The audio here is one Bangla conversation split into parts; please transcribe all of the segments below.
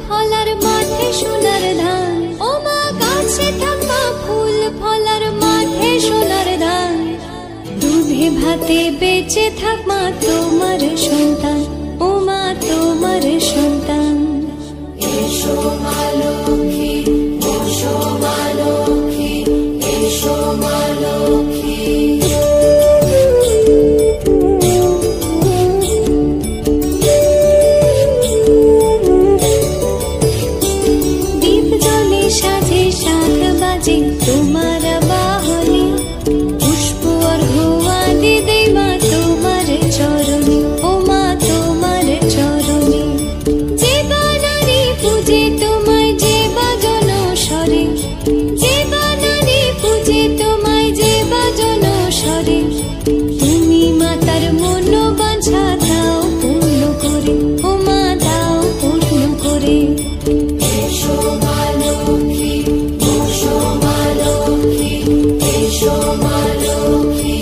ফলার মাঠে সোনার ধান, ও মা গাছে থাকা ফুল ফলার মাঠে সোনার ধান। দুধে ভাতে বেঁচে থাক মা তোমার সন্তান, ও মা তোমার সন্তান। এসো মা লক্ষ্মী, এসো মা লক্ষ্মী, এসো মা লক্ষ্মী। দীপ জলে সাজে শাখ বাজে তোমার বাহনে, পুষ্প অর্ঘ্য আদি দেই মা তোমার চরণে, ও মা তোমার চরণে। যে বানারি পূজে তোমায় যে বাজন স্বরে, যে বানারি পূজে তোমায় যে বাজন স্বরে। তুমি মাতার মনোবাঞ্ছা দাও পূর্ণ করে, ও মা দাও পূর্ণ করে। এসো মা লক্ষ্মী, এসো মা লক্ষ্মী, এসো মা লক্ষ্মী।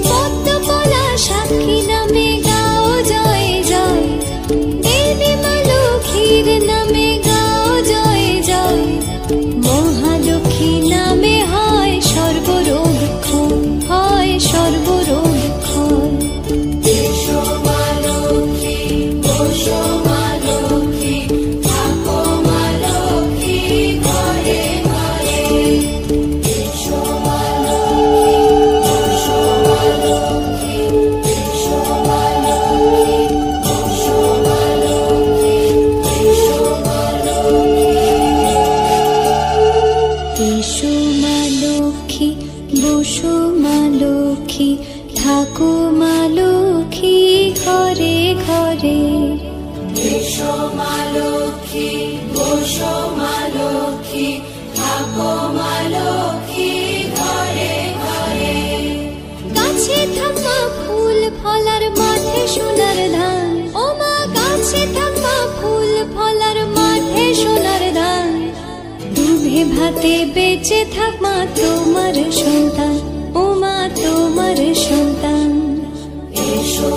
পদ্মপলা সাক্ষী নামে গাও জয় জয়, দেবী মা লক্ষ্মীর নামে গাও জয় জয়। মহালক্ষ্মী নামে হয় সর্বরোগ ক্ষয়, হয় সর্বরোগ ক্ষয়। এসো মা লক্ষ্মী, এসো মা লক্ষ্মী, থাকো মা লক্ষ্মী ঘরে ঘরে। এসো মা লক্ষ্মী, এসো মা লক্ষ্মী, এসো মা লক্ষ্মী, এসো মা লক্ষ্মী, এসো মা লক্ষ্মী। এসো মা লক্ষ্মী, বসো মা লক্ষ্মী, থাকো মা লক্ষ্মী ঘরে ঘরে। এসো মা লক্ষ্মী, বসো মা লক্ষ্মী, থাকো মা লক্ষ্মী ঘরে ঘরে। গাছে থাকা ফুল ফলার মাঠে সোনার ধান, ও মা গাছে থাকা ফুল ফলার মাঠে সোনার ধান। দুধে ভাতে বেঁচে থাক মা তোমার সন্তান, ও মা তোমার সন্তান। এসো